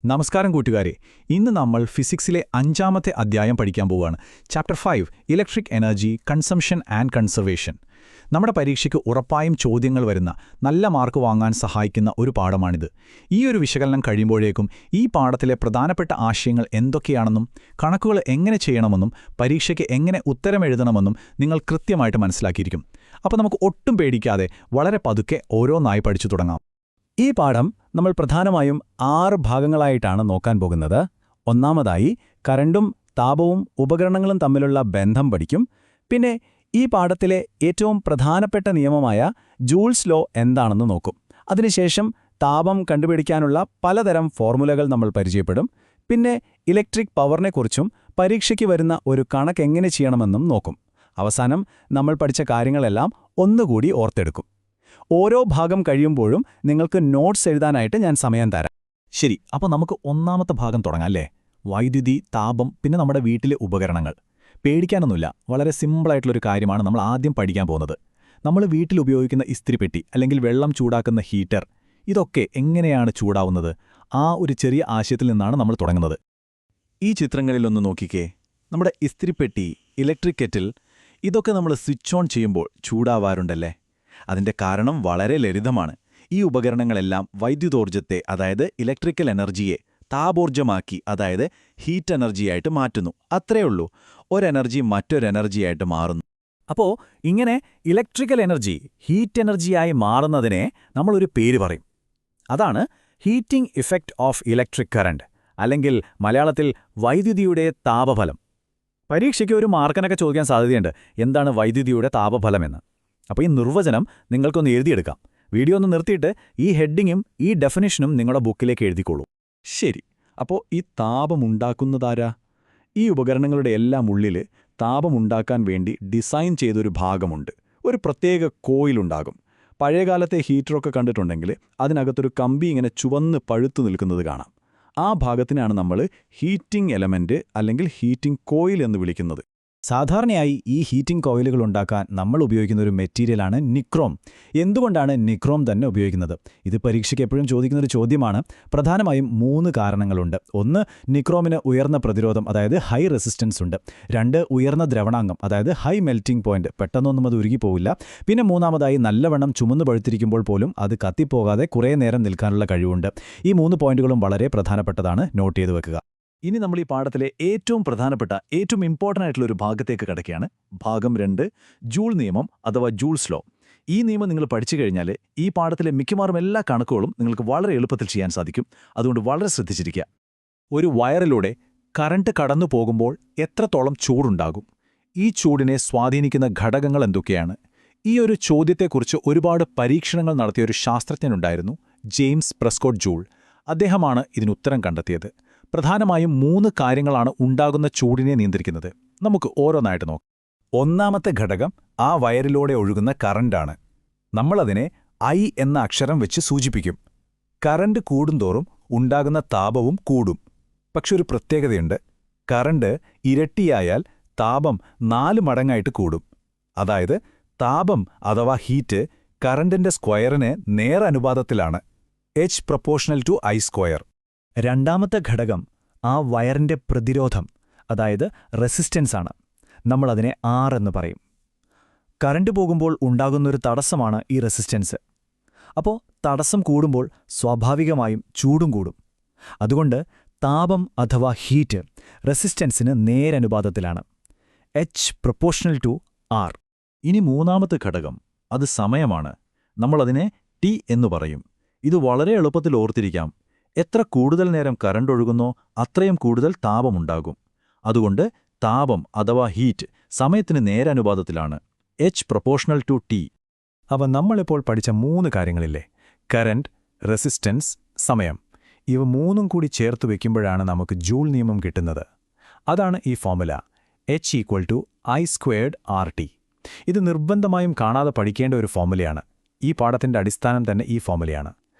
നമസ്കാരം കൂട്ടുകാരെ, ഇന്ന് നമ്മൾ ഫിസിക്സിലെ 5ാമത്തെ അധ്യായം പഠിക്കാൻ പോവുകയാണ്. Chapter 5 electric energy consumption and conservation. നമ്മുടെ പരീക്ഷയ്ക്ക് ഉറപ്പായും ചോദ്യങ്ങൾ വരുന്ന, നല്ല മാർക്ക് വാങ്ങാൻ സഹായിക്കുന്ന ഒരു പാഠമാണിത്. ഈ ഒരു വിശകലനം കഴിയുമ്പോഴേക്കും ഈ പാഠത്തിലെ പ്രധാനപ്പെട്ട ആശയങ്ങൾ എന്തൊക്കെയാണെന്നും കണക്കുകൾ എങ്ങനെ ചെയ്യണമെന്നും പരീക്ഷയ്ക്ക് എങ്ങനെ ഉത്തരമെഴുതണമെന്നും നിങ്ങൾ കൃത്യമായിട്ട് മനസ്സിലാക്കിയിരിക്കും. അപ്പോൾ നമുക്ക് ഒട്ടും പേടിക്കാതെ വളരെ പതുക്കെ ഓരോന്നായി പഠിച്ചു തുടങ്ങാം. ഈ പാഠം നമ്മൾ പ്രധാനമായും 6 ഭാഗങ്ങളായിട്ടാണ് നോക്കാൻ പോകുന്നത്. ഒന്നാമതായി കറണ്ടും താപവും ഉപകരണങ്ങളും തമ്മിലുള്ള ബന്ധം പഠിക്കും. പിന്നെ ഈ പാഠത്തിലെ ഏറ്റവും പ്രധാനപ്പെട്ട നിയമമായ ജൂൾസ് ലോ എന്താണെന്ന് നോക്കും. അതിനുശേഷം താപം കണ്ടുപിടിക്കാനുള്ള പലതരം ഫോർമുലകൾ നമ്മൾ പരിചയപ്പെടും. പിന്നെ ഇലക്ട്രിക് പവറിനെക്കുറിച്ചും പരീക്ഷയ്ക്ക് വരുന്ന ഒരു കണക്ക് എങ്ങനെ ചെയ്യണമെന്നും നോക്കും. അവസാനം നമ്മൾ പഠിച്ച കാര്യങ്ങളെല്ലാം ഒന്നുകൂടി ഓർത്തെടുക്കും. ഓരോ ഭാഗം കഴിയുമ്പോഴും നിങ്ങൾക്ക് നോട്ട്സ് എഴുതാനായിട്ട് ഞാൻ സമയം തരാം. ശരി, അപ്പോൾ നമുക്ക് ഒന്നാമത്തെ ഭാഗം തുടങ്ങാം അല്ലേ? വൈദ്യുതി, താപം, പിന്നെ നമ്മുടെ വീട്ടിലെ ഉപകരണങ്ങൾ. പേടിക്കാനൊന്നുമില്ല, വളരെ സിമ്പിളായിട്ടുള്ളൊരു കാര്യമാണ് നമ്മൾ ആദ്യം പഠിക്കാൻ പോകുന്നത്. നമ്മൾ വീട്ടിൽ ഉപയോഗിക്കുന്ന ഇസ്തിരിപ്പെട്ടി അല്ലെങ്കിൽ വെള്ളം ചൂടാക്കുന്ന ഹീറ്റർ, ഇതൊക്കെ എങ്ങനെയാണ് ചൂടാവുന്നത്? ആ ഒരു ചെറിയ ആശയത്തിൽ നിന്നാണ് നമ്മൾ തുടങ്ങുന്നത്. ഈ ചിത്രങ്ങളിലൊന്ന് നോക്കിക്കേ. നമ്മുടെ ഇസ്തിരിപ്പെട്ടി, ഇലക്ട്രിക് കെറ്റിൽ, ഇതൊക്കെ നമ്മൾ സ്വിച്ച് ഓൺ ചെയ്യുമ്പോൾ ചൂടാവാറുണ്ടല്ലേ? അതിന്റെ കാരണം വളരെ ലളിതമാണ്. ഈ ഉപകരണങ്ങളെല്ലാം വൈദ്യുതോർജ്ജത്തെ, അതായത് ഇലക്ട്രിക്കൽ എനർജിയെ താപോർജ്ജമാക്കി, അതായത് ഹീറ്റ് എനർജിയായിട്ട് മാറ്റുന്നു. അത്രയുള്ളൂ. ഒരെനർജി മറ്റൊരെനർജിയായിട്ട് മാറുന്നു. അപ്പോൾ ഇങ്ങനെ ഇലക്ട്രിക്കൽ എനർജി ഹീറ്റ് എനർജിയായി മാറുന്നതിനെ നമ്മളൊരു പേര് പറയും. അതാണ് heating effect of electric current, അല്ലെങ്കിൽ മലയാളത്തിൽ വൈദ്യുതിയുടെ താപഫലം. പരീക്ഷയ്ക്ക് ഒരു മാർക്കിനൊക്കെ ചോദിക്കാൻ സാധ്യതയുണ്ട്, എന്താണ് വൈദ്യുതിയുടെ താപഫലമെന്ന്. അപ്പോൾ ഈ നിർവചനം നിങ്ങൾക്കൊന്ന് എഴുതിയെടുക്കാം. വീഡിയോ ഒന്ന് നിർത്തിയിട്ട് ഈ ഹെഡിങ്ങും ഈ ഡെഫിനിഷനും നിങ്ങളുടെ ബുക്കിലേക്ക് എഴുതിക്കോളൂ. ശരി, അപ്പോൾ ഈ താപമുണ്ടാക്കുന്നതാരാ? ഈ ഉപകരണങ്ങളുടെ എല്ലാം ഉള്ളിൽ താപമുണ്ടാക്കാൻ വേണ്ടി ഡിസൈൻ ചെയ്തൊരു ഭാഗമുണ്ട്. ഒരു പ്രത്യേക കോയിലുണ്ടാകും. പഴയകാലത്തെ ഹീറ്ററൊക്കെ കണ്ടിട്ടുണ്ടെങ്കിൽ അതിനകത്തൊരു കമ്പി ഇങ്ങനെ ചുവന്ന് പഴുത്തു നിൽക്കുന്നത് കാണാം. ആ ഭാഗത്തിനാണ് നമ്മൾ ഹീറ്റിംഗ് എലമെന്റ് അല്ലെങ്കിൽ ഹീറ്റിംഗ് കോയിൽ എന്ന് വിളിക്കുന്നത്. സാധാരണയായി ഈ ഹീറ്റിംഗ് കോയിലുകൾ ഉണ്ടാക്കാൻ നമ്മൾ ഉപയോഗിക്കുന്ന ഒരു മെറ്റീരിയലാണ് നിക്രോം. എന്തുകൊണ്ടാണ് നിക്രോം തന്നെ ഉപയോഗിക്കുന്നത്? ഇത് പരീക്ഷയ്ക്ക് എപ്പോഴും ചോദിക്കുന്നൊരു ചോദ്യമാണ്. പ്രധാനമായും 3 കാരണങ്ങളുണ്ട്. 1, നിക്രോമിന് ഉയർന്ന പ്രതിരോധം, അതായത് ഹൈ റെസിസ്റ്റൻസ് ഉണ്ട്. 2, ഉയർന്ന ദ്രവണാംഗം, അതായത് ഹൈ മെൽറ്റിംഗ് പോയിന്റ്, പെട്ടെന്നൊന്നും അത് ഉരുകിപ്പോവില്ല. പിന്നെ 3-മതായി നല്ലവണ്ണം ചുമന്നു പഴുത്തിരിക്കുമ്പോൾ പോലും അത് കത്തിപ്പോകാതെ കുറേ നേരം നിൽക്കാനുള്ള കഴിവുണ്ട്. ഈ 3 പോയിന്റുകളും വളരെ പ്രധാനപ്പെട്ടതാണ്, നോട്ട് ചെയ്തു വെക്കുക. ഇനി നമ്മൾ ഈ പാഠത്തിലെ ഏറ്റവും പ്രധാനപ്പെട്ട, ഏറ്റവും ഇമ്പോർട്ടൻ്റ് ആയിട്ടുള്ള ഒരു ഭാഗത്തേക്ക് കിടക്കുകയാണ്. ഭാഗം 2, ജൂൾ നിയമം അഥവാ ജൂൾസ് ലോ. ഈ നിയമം നിങ്ങൾ പഠിച്ചു കഴിഞ്ഞാൽ ഈ പാഠത്തിലെ മിക്കവാറും എല്ലാ കണക്കുകളും നിങ്ങൾക്ക് വളരെ എളുപ്പത്തിൽ ചെയ്യാൻ സാധിക്കും. അതുകൊണ്ട് വളരെ ശ്രദ്ധിച്ചിരിക്കുക. ഒരു വയറിലൂടെ കറണ്ട് കടന്നു പോകുമ്പോൾ എത്രത്തോളം ചൂടുണ്ടാകും? ഈ ചൂടിനെ സ്വാധീനിക്കുന്ന ഘടകങ്ങൾ എന്തൊക്കെയാണ്? ഈ ഒരു ചോദ്യത്തെക്കുറിച്ച് ഒരുപാട് പരീക്ഷണങ്ങൾ നടത്തിയ ഒരു ശാസ്ത്രജ്ഞനുണ്ടായിരുന്നു, ജെയിംസ് പ്രെസ്കോട്ട് ജൂൾ. അദ്ദേഹമാണ് ഇതിനുത്തരം കണ്ടെത്തിയത്. പ്രധാനമായും 3 കാര്യങ്ങളാണ് ഉണ്ടാകുന്ന ചൂടിനെ നിയന്ത്രിക്കുന്നത്. നമുക്ക് ഓരോന്നായിട്ട് നോക്കാം. ഒന്നാമത്തെ ഘടകം ആ വയറിലൂടെ ഒഴുകുന്ന കറണ്ടാണ്. നമ്മളതിനെ I എന്ന അക്ഷരം വെച്ച് സൂചിപ്പിക്കും. കറണ്ട് കൂടുന്തോറും ഉണ്ടാകുന്ന താപവും കൂടും. പക്ഷെ ഒരു പ്രത്യേകതയുണ്ട്. കറണ്ട് ഇരട്ടിയായാൽ താപം 4 മടങ്ങായിട്ട് കൂടും. അതായത് താപം അഥവാ ഹീറ്റ് കറണ്ടിന്റെ സ്ക്വയറിന് നേരനുപാതത്തിലാണ്. H∝I². രണ്ടാമത്തെ ഘടകം ആ വയറിന്റെ പ്രതിരോധം, അതായത് റെസിസ്റ്റൻസ് ആണ്. നമ്മളതിനെ R എന്ന് പറയും. കറണ്ട് പോകുമ്പോൾ ഉണ്ടാകുന്നൊരു തടസ്സമാണ് ഈ റെസിസ്റ്റൻസ്. അപ്പോൾ തടസ്സം കൂടുമ്പോൾ സ്വാഭാവികമായും ചൂടും കൂടും. അതുകൊണ്ട് താപം അഥവാ ഹീറ്റ് റെസിസ്റ്റൻസിന് നേരനുപാതത്തിലാണ്. H∝R. ഇനി 3ാമത്തെ ഘടകം, അത് സമയമാണ്. നമ്മളതിനെ T എന്ന് പറയും. ഇത് വളരെ എളുപ്പത്തിൽ ഓർത്തിരിക്കാം. എത്ര കൂടുതൽ നേരം കറണ്ട് ഒഴുകുന്നോ അത്രയും കൂടുതൽ താപമുണ്ടാകും. അതുകൊണ്ട് താപം അഥവാ ഹീറ്റ് സമയത്തിന് നേരനുപാതത്തിലാണ്. H∝T. അവ നമ്മളിപ്പോൾ പഠിച്ച 3 കാര്യങ്ങളില്ലേ? കറന്റ്, റെസിസ്റ്റൻസ്, സമയം. ഇവ 3ഉം കൂടി ചേർത്ത് വയ്ക്കുമ്പോഴാണ് നമുക്ക് ജൂൾ നിയമം കിട്ടുന്നത്. അതാണ് ഈ ഫോർമുല, H=I²RT. ഇത് നിർബന്ധമായും കാണാതെ പഠിക്കേണ്ട ഒരു ഫോർമുലയാണ്. ഈ പാഠത്തിന്റെ അടിസ്ഥാനം തന്നെ ഈ ഫോർമുലയാണ്.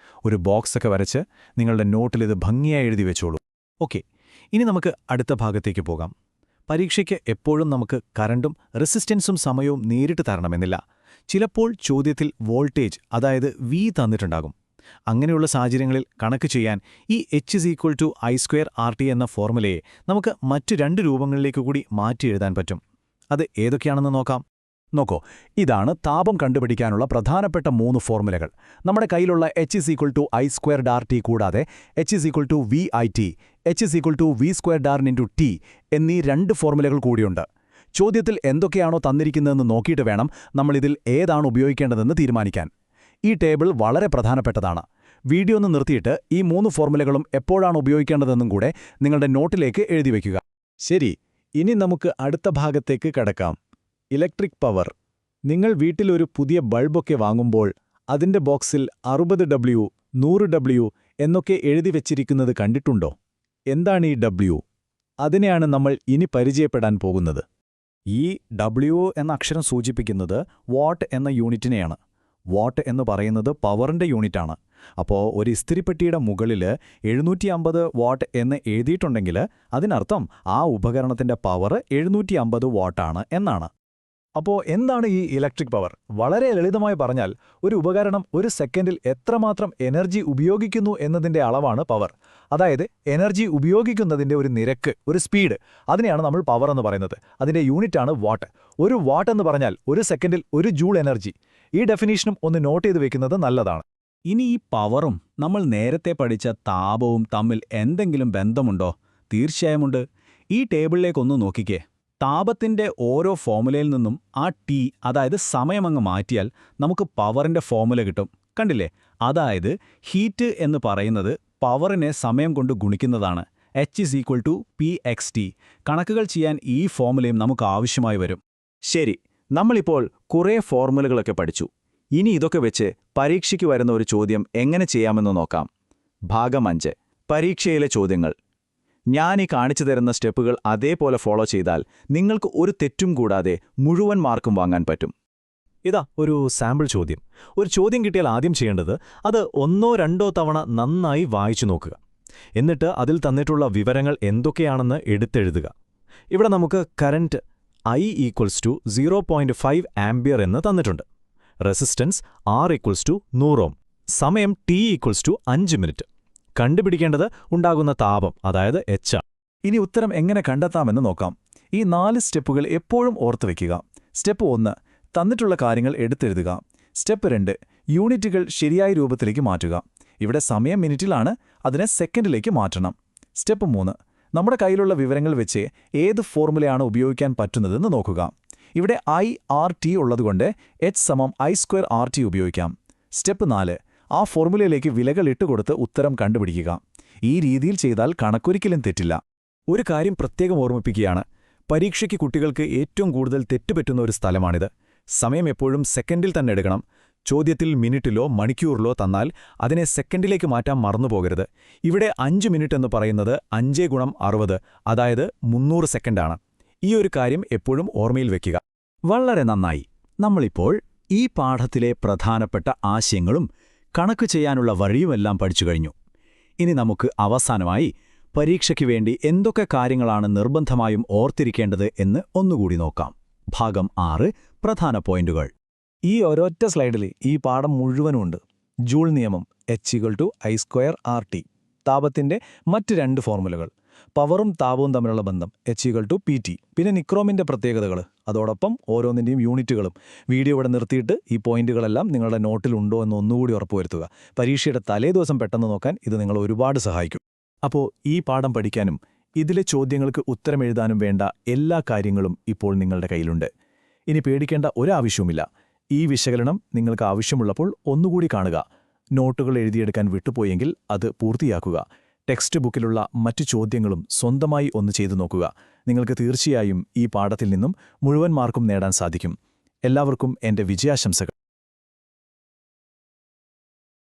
ഒരു ബോക്സൊക്കെ വരച്ച് നിങ്ങളുടെ നോട്ടിൽ ഇത് ഭംഗിയായി എഴുതി വെച്ചോളൂ. ഓക്കെ, ഇനി നമുക്ക് അടുത്ത ഭാഗത്തേക്ക് പോകാം. പരീക്ഷയ്ക്ക് എപ്പോഴും നമുക്ക് കറണ്ടും റെസിസ്റ്റൻസും സമയവും നേരിട്ട് തരണമെന്നില്ല. ചിലപ്പോൾ ചോദ്യത്തിൽ വോൾട്ടേജ്, അതായത് V തന്നിട്ടുണ്ടാകും. അങ്ങനെയുള്ള സാഹചര്യങ്ങളിൽ കണക്ക് ചെയ്യാൻ ഈ H=I²RT എന്ന ഫോർമുലയെ നമുക്ക് മറ്റ് രണ്ട് രൂപങ്ങളിലേക്ക് കൂടി മാറ്റി എഴുതാൻ പറ്റും. അത് ഏതൊക്കെയാണെന്ന് നോക്കാം. നോക്കൂ, ഇതാണ് താപം കണ്ടുപിടിക്കാനുള്ള പ്രധാനപ്പെട്ട 3 ഫോർമുലകൾ. നമ്മുടെ കയ്യിലുള്ള H=I²RT കൂടാതെ H=VIT, H=V²R*T എന്നീ 2 ഫോർമുലകൾ കൂടിയുണ്ട്. ചോദ്യത്തിൽ എന്തൊക്കെയാണോ തന്നിരിക്കുന്നതെന്ന് നോക്കിയിട്ട് വേണം നമ്മളിതിൽ ഏതാണ് ഉപയോഗിക്കേണ്ടതെന്ന് തീരുമാനിക്കാൻ. ഈ ടേബിൾ വളരെ പ്രധാനപ്പെട്ടതാണ്. വീഡിയോ ഒന്ന് നിർത്തിയിട്ട് ഈ 3 ഫോർമുലകളും എപ്പോഴാണ് ഉപയോഗിക്കേണ്ടതെന്നും കൂടെ നിങ്ങളുടെ നോട്ടിലേക്ക് എഴുതി വയ്ക്കുക. ശരി, ഇനി നമുക്ക് അടുത്ത ഭാഗത്തേക്ക് കടക്കാം. Electric power. നിങ്ങൾ വീട്ടിലൊരു പുതിയ ബൾബൊക്കെ വാങ്ങുമ്പോൾ അതിന്റെ ബോക്സിൽ 60W, 100W എന്നൊക്കെ എഴുതി വെച്ചിരിക്കുന്നത് കണ്ടിട്ടുണ്ടോ? എന്താണ് ഈ W? അതിനെയാണ് നമ്മൾ ഇനി പരിചയപ്പെടാൻ പോകുന്നത്. ഈ W എന്ന അക്ഷരം സൂചിപ്പിക്കുന്നത് വാട്ട് എന്ന യൂണിറ്റിനെയാണ്. വാട്ട് എന്ന് പറയുന്നത് പവറിന്റെ യൂണിറ്റാണ്. അപ്പോൾ ഒരു ഇസ്തിരിപ്പെട്ടിയുടെ മുകളിൽ 750 വാട്ട് എന്ന് എഴുതിയിട്ടുണ്ടെങ്കിൽ അതിനർത്ഥം ആ ഉപകരണത്തിന്റെ പവർ 750 വാട്ടാണ് എന്നാണ്. അപ്പോൾ എന്താണ് ഈ ഇലക്ട്രിക് പവർ? വളരെ ലളിതമായി പറഞ്ഞാൽ ഒരു ഉപകരണം ഒരു സെക്കൻഡിൽ എത്രമാത്രം എനർജി ഉപയോഗിക്കുന്നു എന്നതിന്റെ അളവാണ് പവർ. അതായത് എനർജി ഉപയോഗിക്കുന്നതിന്റെ ഒരു നിരക്ക്, ഒരു സ്പീഡ്, അതിനെയാണ് നമ്മൾ പവർ എന്ന് പറയുന്നത്. അതിന്റെ യൂണിറ്റാണ് വാട്ട്. ഒരു വാട്ട് എന്ന് പറഞ്ഞാൽ ഒരു സെക്കൻഡിൽ 1 ജൂൾ എനർജി. ഈ ഡെഫിനീഷനും ഒന്ന് നോട്ട് ചെയ്ത് വെക്കുന്നത് നല്ലതാണ്. ഇനി ഈ പവറും നമ്മൾ നേരത്തെ പഠിച്ച താപവും തമ്മിൽ എന്തെങ്കിലും ബന്ധമുണ്ടോ? തീർച്ചയായുമുണ്ട്. ഈ ടേബിളിലേക്കൊന്ന് നോക്കിക്കേ. താപത്തിന്റെ ഓരോ ഫോർമുലയിൽ നിന്നും ആ ടി, അതായത് സമയമങ്ങ് മാറ്റിയാൽ നമുക്ക് പവറിന്റെ ഫോർമുല കിട്ടും. കണ്ടില്ലേ? അതായത് ഹീറ്റ് എന്ന് പറയുന്നത് പവറിനെ സമയം കൊണ്ട് ഗുണിക്കുന്നതാണ്. H=Pxt. കണക്കുകൾ ചെയ്യാൻ ഈ ഫോർമുലയും നമുക്ക് ആവശ്യമായി വരും. ശരി, നമ്മളിപ്പോൾ കുറേ ഫോർമുലകളൊക്കെ പഠിച്ചു. ഇനി ഇതൊക്കെ വെച്ച് പരീക്ഷയ്ക്ക് വരുന്ന ഒരു ചോദ്യം എങ്ങനെ ചെയ്യാമെന്ന് നോക്കാം. ഭാഗം 5. പരീക്ഷയിലെ ചോദ്യങ്ങൾ. ഞാൻ ഈ കാണിച്ചു തരുന്ന സ്റ്റെപ്പുകൾ അതേപോലെ ഫോളോ ചെയ്താൽ നിങ്ങൾക്ക് ഒരു തെറ്റും കൂടാതെ മുഴുവൻ മാർക്കും വാങ്ങാൻ പറ്റും. ഇതാ ഒരു സാമ്പിൾ ചോദ്യം. ഒരു ചോദ്യം കിട്ടിയാൽ ആദ്യം ചെയ്യേണ്ടത് അത് 1-2 തവണ നന്നായി വായിച്ചു നോക്കുക. എന്നിട്ട് അതിൽ തന്നിട്ടുള്ള വിവരങ്ങൾ എന്തൊക്കെയാണെന്ന് എടുത്തെഴുതുക. ഇവിടെ നമുക്ക് കറന്റ് I=0.5 ആംപിയർ എന്ന് തന്നിട്ടുണ്ട്. റെസിസ്റ്റൻസ് R=100 ഓം. സമയം T=5 മിനിറ്റ്. കണ്ടുപിടിക്കേണ്ടത് ഉണ്ടാകുന്ന താപം, അതായത് H. ഇനി ഉത്തരം എങ്ങനെ കണ്ടെത്താമെന്ന് നോക്കാം. ഈ 4 സ്റ്റെപ്പുകൾ എപ്പോഴും ഓർത്തു വയ്ക്കുക. സ്റ്റെപ്പ് 1, തന്നിട്ടുള്ള കാര്യങ്ങൾ എടുത്തെഴുതുക. സ്റ്റെപ്പ് 2, യൂണിറ്റുകൾ ശരിയായ രൂപത്തിലേക്ക് മാറ്റുക. ഇവിടെ സമയം മിനിറ്റിലാണ്, അതിനെ സെക്കൻഡിലേക്ക് മാറ്റണം. സ്റ്റെപ്പ് 3, നമ്മുടെ കയ്യിലുള്ള വിവരങ്ങൾ വെച്ച് ഏത് ഫോർമുലയാണ് ഉപയോഗിക്കാൻ പറ്റുന്നതെന്ന് നോക്കുക. ഇവിടെ I/RT ഉള്ളതുകൊണ്ട് H=I²RT ഉപയോഗിക്കാം. സ്റ്റെപ്പ് 4, ആ ഫോർമുലയിലേക്ക് വിലകൾ ഇട്ടുകൊടുത്ത് ഉത്തരം കണ്ടുപിടിക്കുക. ഈ രീതിയിൽ ചെയ്താൽ കണക്കൊരിക്കലും തെറ്റില്ല. ഒരു കാര്യം പ്രത്യേകം ഓർമ്മിപ്പിക്കുകയാണ്. പരീക്ഷയ്ക്ക് കുട്ടികൾക്ക് ഏറ്റവും കൂടുതൽ തെറ്റുപറ്റുന്ന ഒരു സ്ഥലമാണിത്. സമയം എപ്പോഴും സെക്കൻഡിൽ തന്നെ എടുക്കണം. ചോദ്യത്തിൽ മിനിറ്റിലോ മണിക്കൂറിലോ തന്നാൽ അതിനെ സെക്കൻഡിലേക്ക് മാറ്റാൻ മറന്നുപോകരുത്. ഇവിടെ 5 മിനിറ്റ് എന്ന് പറയുന്നത് 5×60, അതായത് 300 സെക്കൻഡാണ്. ഈ ഒരു കാര്യം എപ്പോഴും ഓർമ്മയിൽ വെക്കുക. വളരെ നന്നായി. നമ്മളിപ്പോൾ ഈ പാഠത്തിലെ പ്രധാനപ്പെട്ട ആശയങ്ങളും കണക്ക് ചെയ്യാനുള്ള വഴിയുമെല്ലാം പഠിച്ചു കഴിഞ്ഞു. ഇനി നമുക്ക് അവസാനമായി പരീക്ഷയ്ക്ക് വേണ്ടി എന്തൊക്കെ കാര്യങ്ങളാണ് നിർബന്ധമായും ഓർത്തിരിക്കേണ്ടത് എന്ന് ഒന്നുകൂടി നോക്കാം. ഭാഗം 6, പ്രധാന പോയിന്റുകൾ. ഈ ഒരൊറ്റ സ്ലൈഡിൽ ഈ പാഠം മുഴുവനുമുണ്ട്. ജൂൾ നിയമം H=I²RT. താപത്തിന്റെ മറ്റ് 2 ഫോർമുലകൾ. പവറും താപവും തമ്മിലുള്ള ബന്ധം H=PT. പിന്നെ നിക്രോമിന്റെ പ്രത്യേകതകൾ, അതോടൊപ്പം ഓരോന്നിൻ്റെയും യൂണിറ്റുകളും. വീഡിയോ ഇവിടെ നിർത്തിയിട്ട് ഈ പോയിന്റുകളെല്ലാം നിങ്ങളുടെ നോട്ടിലുണ്ടോ എന്ന് ഒന്നുകൂടി ഉറപ്പുവരുത്തുക. പരീക്ഷയുടെ തലേദിവസം പെട്ടെന്ന് നോക്കാൻ ഇത് നിങ്ങളെ ഒരുപാട് സഹായിക്കും. അപ്പോൾ ഈ പാഠം പഠിക്കാനും ഇതിലെ ചോദ്യങ്ങൾക്ക് ഉത്തരമെഴുതാനും വേണ്ട എല്ലാ കാര്യങ്ങളും ഇപ്പോൾ നിങ്ങളുടെ കയ്യിലുണ്ട്. ഇനി പേടിക്കേണ്ട ഒരാവശ്യവുമില്ല. ഈ വിശകലനം നിങ്ങൾക്ക് ആവശ്യമുള്ളപ്പോൾ ഒന്നുകൂടി കാണുക. നോട്ടുകൾ എഴുതിയെടുക്കാൻ വിട്ടുപോയെങ്കിൽ അത് പൂർത്തിയാക്കുക. ടെക്സ്റ്റ് ബുക്കിലുള്ള മറ്റു ചോദ്യങ്ങളും സ്വന്തമായി ഒന്ന് ചെയ്തു നോക്കുക. നിങ്ങൾക്ക് തീർച്ചയായും ഈ പാഠത്തിൽ നിന്നും മുഴുവൻ മാർക്കും നേടാൻ സാധിക്കും. എല്ലാവർക്കും എൻ്റെ വിജയാശംസകൾ.